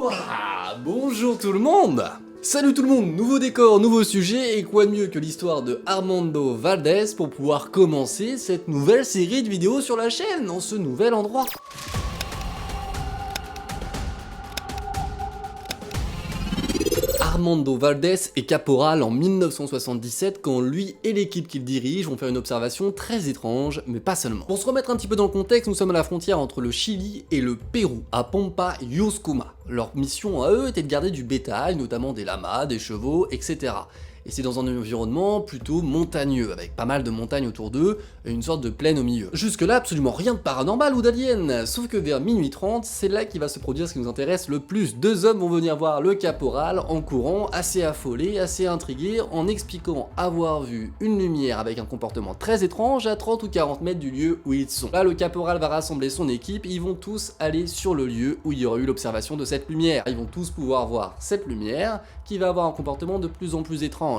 Ouah, bonjour tout le monde! Salut tout le monde, nouveau décor, nouveau sujet, et quoi de mieux que l'histoire de Armando Valdés pour pouvoir commencer cette nouvelle série de vidéos sur la chaîne, dans ce nouvel endroit. Armando Valdés est caporal en 1977 quand lui et l'équipe qu'il dirige vont faire une observation très étrange, mais pas seulement. Pour se remettre un petit peu dans le contexte, nous sommes à la frontière entre le Chili et le Pérou, à Pampa Yuscuma. Leur mission à eux était de garder du bétail, notamment des lamas, des chevaux, etc. Et c'est dans un environnement plutôt montagneux, avec pas mal de montagnes autour d'eux, et une sorte de plaine au milieu. Jusque-là, absolument rien de paranormal ou d'alien, sauf que vers minuit 30, c'est là qu'il va se produire ce qui nous intéresse le plus. Deux hommes vont venir voir le caporal en courant, assez affolés, assez intrigués, en expliquant avoir vu une lumière avec un comportement très étrange à 30 ou 40 mètres du lieu où ils sont. Là, le caporal va rassembler son équipe, ils vont tous aller sur le lieu où il y aura eu l'observation de cette lumière. Ils vont tous pouvoir voir cette lumière, qui va avoir un comportement de plus en plus étrange.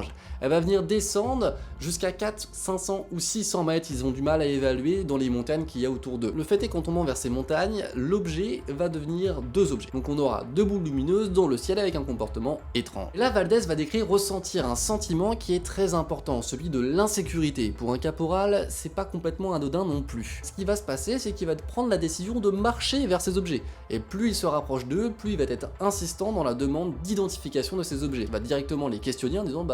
Elle va venir descendre jusqu'à 400, 500 ou 600 mètres, ils ont du mal à évaluer dans les montagnes qu'il y a autour d'eux. Le fait est qu'en tombant vers ces montagnes, l'objet va devenir deux objets. Donc on aura deux boules lumineuses dans le ciel avec un comportement étrange. Et là, Valdés va décrire ressentir un sentiment qui est très important, celui de l'insécurité. Pour un caporal, c'est pas complètement anodin non plus. Ce qui va se passer, c'est qu'il va prendre la décision de marcher vers ces objets. Et plus il se rapproche d'eux, plus il va être insistant dans la demande d'identification de ces objets. Il va directement les questionner en disant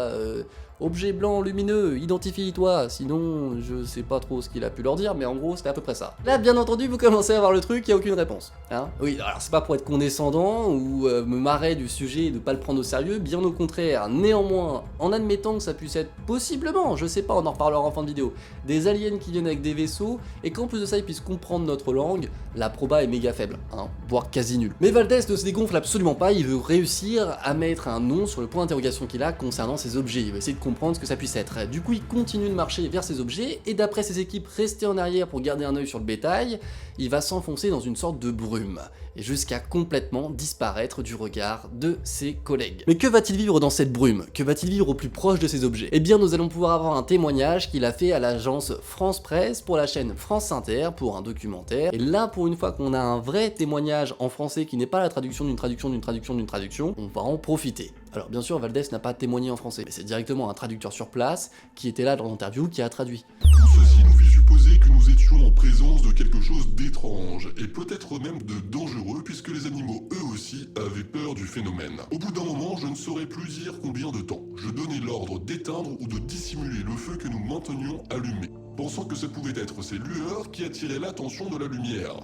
objet blanc lumineux, identifie-toi, sinon je sais pas trop ce qu'il a pu leur dire, mais en gros c'était à peu près ça. Là bien entendu vous commencez à voir le truc, il n'y a aucune réponse. Hein, oui, alors c'est pas pour être condescendant ou me marrer du sujet et de pas le prendre au sérieux, bien au contraire. Néanmoins, en admettant que ça puisse être possiblement, je sais pas, on en reparlera en fin de vidéo, des aliens qui viennent avec des vaisseaux, et qu'en plus de ça ils puissent comprendre notre langue, la proba est méga faible, hein, voire quasi nulle. Mais Valdés ne se dégonfle absolument pas, il veut réussir à mettre un nom sur le point d'interrogation qu'il a concernant ces objets, il va essayer de comprendre ce que ça puisse être. Du coup il continue de marcher vers ces objets, et d'après ses équipes restées en arrière pour garder un œil sur le bétail, il va s'enfoncer dans une sorte de brume, et jusqu'à complètement disparaître du regard de ses collègues. Mais que va-t-il vivre dans cette brume? Que va-t-il vivre au plus proche de ces objets? Eh bien nous allons pouvoir avoir un témoignage qu'il a fait à l'agence France Presse pour la chaîne France Inter pour un documentaire, et là pour une fois qu'on a un vrai témoignage en français qui n'est pas la traduction d'une traduction d'une traduction d'une traduction, on va en profiter. Alors bien sûr Valdés n'a pas témoigné en français, mais c'est directement un traducteur sur place qui était là dans l'interview qui a traduit. Tout ceci nous fit supposer que nous étions en présence de quelque chose d'étrange, et peut-être même de dangereux, puisque les animaux eux aussi avaient peur du phénomène. Au bout d'un moment, je ne saurais plus dire combien de temps. Je donnai l'ordre d'éteindre ou de dissimuler le feu que nous maintenions allumé, pensant que ce pouvait être ces lueurs qui attiraient l'attention de la lumière.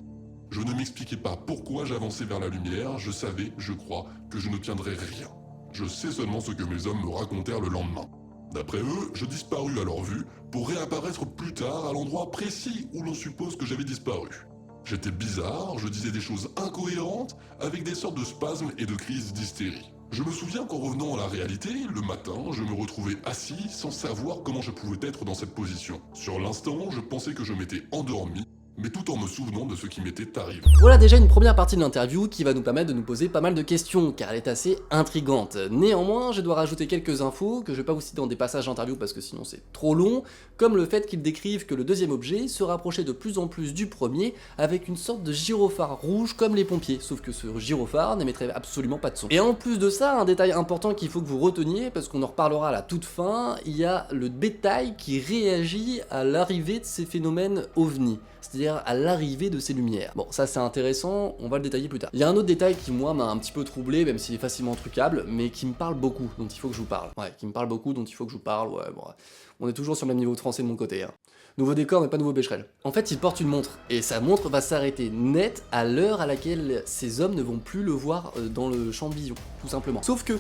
Je ne m'expliquais pas pourquoi j'avançais vers la lumière, je savais, je crois, que je ne tiendrais rien. Je sais seulement ce que mes hommes me racontèrent le lendemain. D'après eux, je disparus à leur vue pour réapparaître plus tard à l'endroit précis où l'on suppose que j'avais disparu. J'étais bizarre, je disais des choses incohérentes avec des sortes de spasmes et de crises d'hystérie. Je me souviens qu'en revenant à la réalité, le matin, je me retrouvais assis sans savoir comment je pouvais être dans cette position. Sur l'instant, je pensais que je m'étais endormi, mais tout en me souvenant de ce qui m'était arrivé. Voilà déjà une première partie de l'interview qui va nous permettre de nous poser pas mal de questions, car elle est assez intrigante. Néanmoins, je dois rajouter quelques infos que je vais pas vous citer dans des passages d'interview parce que sinon c'est trop long, comme le fait qu'ils décrivent que le deuxième objet se rapprochait de plus en plus du premier avec une sorte de gyrophare rouge comme les pompiers, sauf que ce gyrophare n'émettrait absolument pas de son. Et en plus de ça, un détail important qu'il faut que vous reteniez, parce qu'on en reparlera à la toute fin, il y a le bétail qui réagit à l'arrivée de ces phénomènes ovnis, c'est-à-dire à l'arrivée de ces lumières. Bon, ça c'est intéressant, on va le détailler plus tard. Il y a un autre détail qui moi m'a un petit peu troublé, même s'il est facilement trucable, mais qui me parle beaucoup, dont il faut que je vous parle. Ouais, qui me parle beaucoup, dont il faut que je vous parle, ouais, bon, on est toujours sur le même niveau de français de mon côté, hein. Nouveau décor mais pas nouveau Becherel. En fait il porte une montre, et sa montre va s'arrêter net à l'heure à laquelle ces hommes ne vont plus le voir dans le champ de vision, tout simplement. Sauf que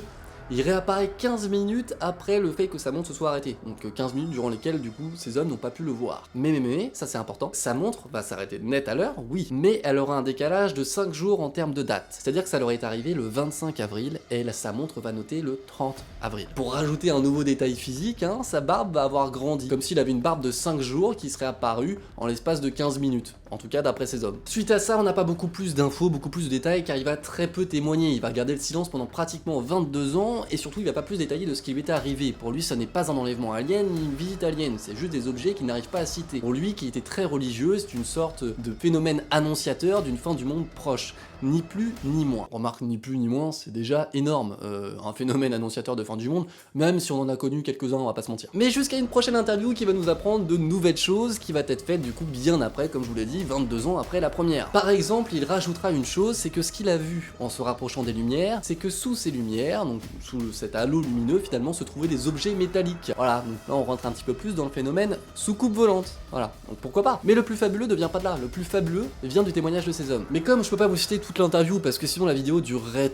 il réapparaît 15 minutes après le fait que sa montre se soit arrêtée. Donc 15 minutes durant lesquelles du coup ces hommes n'ont pas pu le voir. Mais, ça c'est important, sa montre va s'arrêter net à l'heure, oui, mais elle aura un décalage de 5 jours en termes de date. C'est-à-dire que ça leur est arrivé le 25 avril et sa montre va noter le 30 avril. Pour rajouter un nouveau détail physique, hein, sa barbe va avoir grandi, comme s'il avait une barbe de 5 jours qui serait apparue en l'espace de 15 minutes. En tout cas d'après ces hommes. Suite à ça, on n'a pas beaucoup plus d'infos, beaucoup plus de détails, car il va très peu témoigner. Il va garder le silence pendant pratiquement 22 ans, dedans, et surtout il va pas plus détailler de ce qui lui était arrivé. Pour lui ça n'est pas un enlèvement alien ni une visite alien, c'est juste des objets qu'il n'arrive pas à citer. Pour lui qui était très religieux, c'est une sorte de phénomène annonciateur d'une fin du monde proche. Ni plus ni moins. Remarque, ni plus ni moins, c'est déjà énorme, un phénomène annonciateur de fin du monde, même si on en a connu quelques-uns, on va pas se mentir. Mais jusqu'à une prochaine interview qui va nous apprendre de nouvelles choses, qui va être faite du coup bien après, comme je vous l'ai dit, 22 ans après la première. Par exemple, il rajoutera une chose, c'est que ce qu'il a vu en se rapprochant des lumières, c'est que sous ces lumières, donc sous cet halo lumineux, finalement se trouvaient des objets métalliques. Voilà, donc là on rentre un petit peu plus dans le phénomène soucoupe volante. Voilà, donc pourquoi pas. Mais le plus fabuleux ne vient pas de là, le plus fabuleux vient du témoignage de ces hommes. Mais comme je peux pas vous citer toute l'interview parce que sinon la vidéo durerait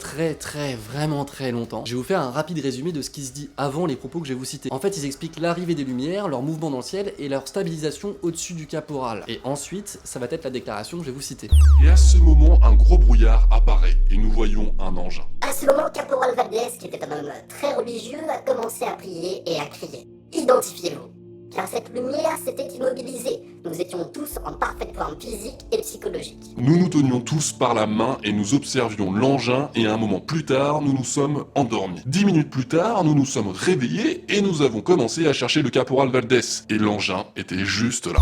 vraiment très longtemps, je vais vous faire un rapide résumé de ce qui se dit avant les propos que je vais vous citer. En fait, ils expliquent l'arrivée des lumières, leur mouvement dans le ciel et leur stabilisation au-dessus du caporal. Et ensuite, ça va être la déclaration que je vais vous citer. Et à ce moment, un gros brouillard apparaît et nous voyons un engin. À ce moment, Caporal Valdez, qui était un homme très religieux, a commencé à prier et à crier. Identifiez-vous. Car cette lumière s'était immobilisée. Nous étions tous en parfaite forme physique et psychologique. Nous nous tenions tous par la main et nous observions l'engin et un moment plus tard, nous nous sommes endormis. 10 minutes plus tard, nous nous sommes réveillés et nous avons commencé à chercher le caporal Valdez. Et l'engin était juste là.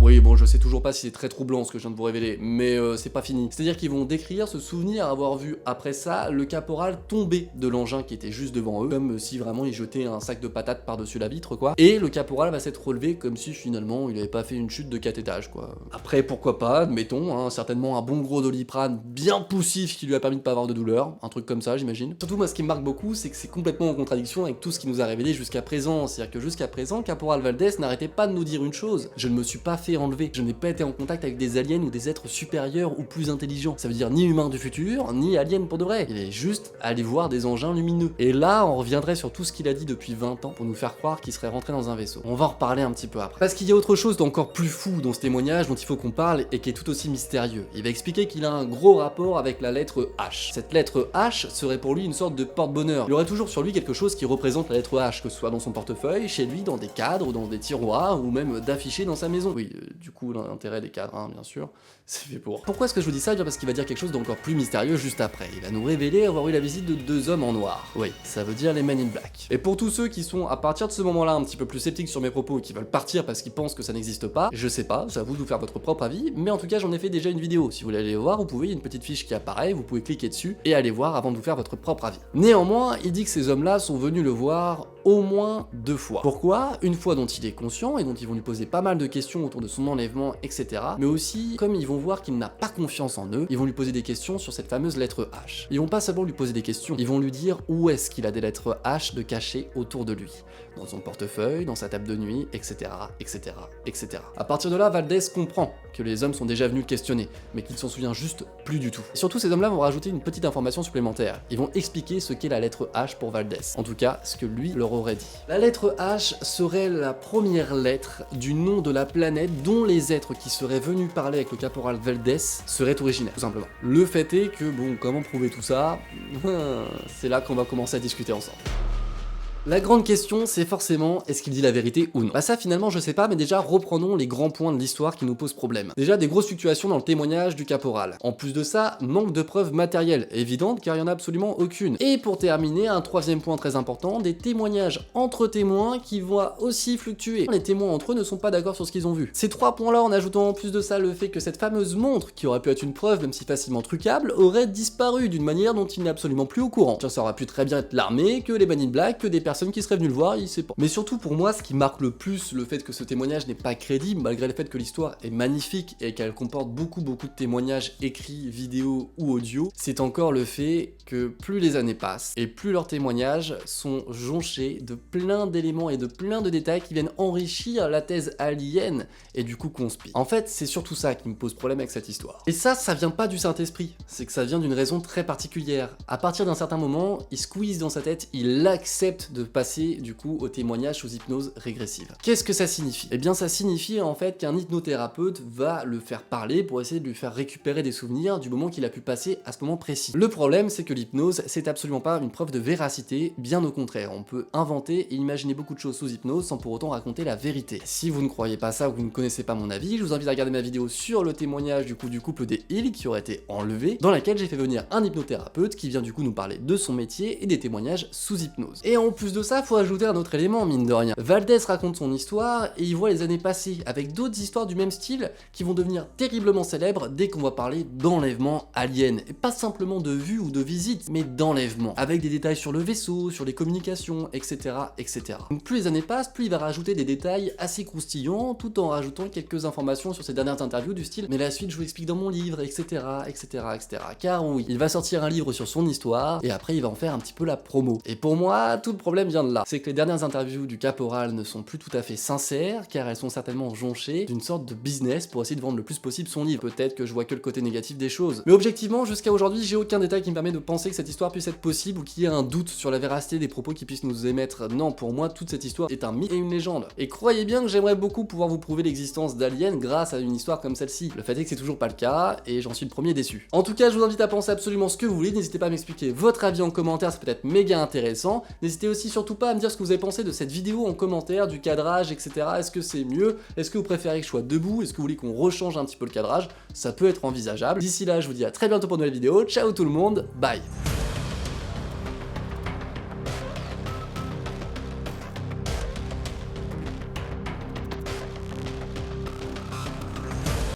Oui, bon, je sais toujours pas si c'est très troublant ce que je viens de vous révéler, mais c'est pas fini. C'est-à-dire qu'ils vont décrire ce souvenir avoir vu après ça le caporal tomber de l'engin qui était juste devant eux, comme si vraiment il jetait un sac de patates par-dessus la vitre, quoi. Et le caporal va s'être relevé comme si finalement il avait pas fait une chute de 4 étages, quoi. Après, pourquoi pas, admettons, hein, certainement un bon gros Doliprane bien poussif qui lui a permis de pas avoir de douleur, un truc comme ça, j'imagine. Surtout, moi, ce qui me marque beaucoup, c'est que c'est complètement en contradiction avec tout ce qui nous a révélé jusqu'à présent. C'est-à-dire que jusqu'à présent, Caporal Valdez n'arrêtait pas de nous dire une chose: je ne me suis pas fait enlever. Je n'ai pas été en contact avec des aliens ou des êtres supérieurs ou plus intelligents. Ça veut dire ni humain du futur, ni alien pour de vrai. Il est juste allé voir des engins lumineux. Et là, on reviendrait sur tout ce qu'il a dit depuis 20 ans pour nous faire croire qu'il serait rentré dans un vaisseau. On va en reparler un petit peu après. Parce qu'il y a autre chose d'encore plus fou dans ce témoignage dont il faut qu'on parle et qui est tout aussi mystérieux. Il va expliquer qu'il a un gros rapport avec la lettre H. Cette lettre H serait pour lui une sorte de porte-bonheur. Il aurait toujours sur lui quelque chose qui représente la lettre H, que ce soit dans son portefeuille, chez lui, dans des cadres, dans des tiroirs, ou même d'afficher dans sa maison. Oui, du coup, l'intérêt des cadres, hein, bien sûr, c'est fait pour. Pourquoi est-ce que je vous dis ça? Bien parce qu'il va dire quelque chose d'encore plus mystérieux juste après. Il va nous révéler avoir eu la visite de 2 hommes en noir. Oui, ça veut dire les Men in Black. Et pour tous ceux qui sont, à partir de ce moment-là, un petit peu plus sceptiques sur mes propos et qui veulent partir parce qu'ils pensent que ça n'existe pas, je sais pas, c'est à vous de vous faire votre propre avis, mais en tout cas, j'en ai fait déjà une vidéo. Si vous voulez aller voir, vous pouvez, il y a une petite fiche qui apparaît, vous pouvez cliquer dessus et aller voir avant de vous faire votre propre avis. Néanmoins, il dit que ces hommes-là sont venus le voir au moins 2 fois. Pourquoi? Une fois dont il est conscient et dont ils vont lui poser pas mal de questions autour de son enlèvement, etc. Mais aussi, comme ils vont voir qu'il n'a pas confiance en eux, ils vont lui poser des questions sur cette fameuse lettre H. Ils vont pas seulement lui poser des questions, ils vont lui dire où est-ce qu'il a des lettres H de cachées autour de lui. Dans son portefeuille, dans sa table de nuit, etc., etc., etc. À partir de là, Valdez comprend que les hommes sont déjà venus le questionner, mais qu'il s'en souvient juste plus du tout. Et surtout, ces hommes-là vont rajouter une petite information supplémentaire. Ils vont expliquer ce qu'est la lettre H pour Valdez. En tout cas, ce que lui leur aurait dit. La lettre H serait la première lettre du nom de la planète dont les êtres qui seraient venus parler avec le caporal Valdez seraient originaires, tout simplement. Le fait est que, bon, comment prouver tout ça? C'est là qu'on va commencer à discuter ensemble. La grande question, c'est forcément, est-ce qu'il dit la vérité ou non? Bah ça finalement je sais pas, mais déjà reprenons les grands points de l'histoire qui nous posent problème. Déjà des grosses fluctuations dans le témoignage du caporal. En plus de ça, manque de preuves matérielles, évidentes car il y en a absolument aucune. Et pour terminer, un troisième point très important, des témoignages entre témoins qui vont aussi fluctuer. Les témoins entre eux ne sont pas d'accord sur ce qu'ils ont vu. Ces 3 points là, en ajoutant en plus de ça le fait que cette fameuse montre, qui aurait pu être une preuve même si facilement trucable, aurait disparu d'une manière dont il n'est absolument plus au courant. Ça aurait pu très bien être l'armée, que les Men in Black, que des personnes qui seraient venus le voir, il sait pas. Mais surtout pour moi, ce qui marque le plus le fait que ce témoignage n'est pas crédible, malgré le fait que l'histoire est magnifique et qu'elle comporte beaucoup de témoignages écrits, vidéos ou audio, c'est encore le fait que plus les années passent et plus leurs témoignages sont jonchés de plein d'éléments et de plein de détails qui viennent enrichir la thèse alien et du coup conspi. En fait, c'est surtout ça qui me pose problème avec cette histoire. Et ça vient pas du Saint-Esprit, c'est que ça vient d'une raison très particulière. À partir d'un certain moment, il squeeze dans sa tête, il accepte de passer du coup au témoignage sous hypnose régressive. Qu'est-ce que ça signifie? Eh bien ça signifie en fait qu'un hypnothérapeute va le faire parler pour essayer de lui faire récupérer des souvenirs du moment qu'il a pu passer à ce moment précis. Le problème c'est que l'hypnose c'est absolument pas une preuve de véracité, bien au contraire, on peut inventer et imaginer beaucoup de choses sous hypnose sans pour autant raconter la vérité. Si vous ne croyez pas ça ou que vous ne connaissez pas mon avis, je vous invite à regarder ma vidéo sur le témoignage du couple des Hill qui aurait été enlevé, dans laquelle j'ai fait venir un hypnothérapeute qui vient du coup nous parler de son métier et des témoignages sous hypnose. Et en plus de ça, faut ajouter un autre élément, mine de rien. Valdez raconte son histoire et il voit les années passées avec d'autres histoires du même style qui vont devenir terriblement célèbres dès qu'on va parler d'enlèvement alien. Et pas simplement de vue ou de visite, mais d'enlèvement. Avec des détails sur le vaisseau, sur les communications, etc. etc. Donc plus les années passent, plus il va rajouter des détails assez croustillants tout en rajoutant quelques informations sur ses dernières interviews du style mais la suite je vous explique dans mon livre, etc. etc. etc. Car oui, il va sortir un livre sur son histoire et après il va en faire un petit peu la promo. Et pour moi, tout le problème vient de là. C'est que les dernières interviews du caporal ne sont plus tout à fait sincères car elles sont certainement jonchées d'une sorte de business pour essayer de vendre le plus possible son livre. Peut-être que je vois que le côté négatif des choses. Mais objectivement, jusqu'à aujourd'hui, j'ai aucun détail qui me permet de penser que cette histoire puisse être possible ou qu'il y ait un doute sur la véracité des propos qui puissent nous émettre. Non, pour moi, toute cette histoire est un mythe et une légende. Et croyez bien que j'aimerais beaucoup pouvoir vous prouver l'existence d'aliens grâce à une histoire comme celle-ci. Le fait est que c'est toujours pas le cas et j'en suis le premier déçu. En tout cas, je vous invite à penser absolument ce que vous voulez. N'hésitez pas à m'expliquer votre avis en commentaire, ça peut être méga intéressant. N'hésitez aussi surtout pas à me dire ce que vous avez pensé de cette vidéo en commentaire, du cadrage, etc. Est-ce que c'est mieux? Est-ce que vous préférez que je sois debout? Est-ce que vous voulez qu'on rechange un petit peu le cadrage? Ça peut être envisageable. D'ici là, je vous dis à très bientôt pour une nouvelle vidéo. Ciao tout le monde, bye!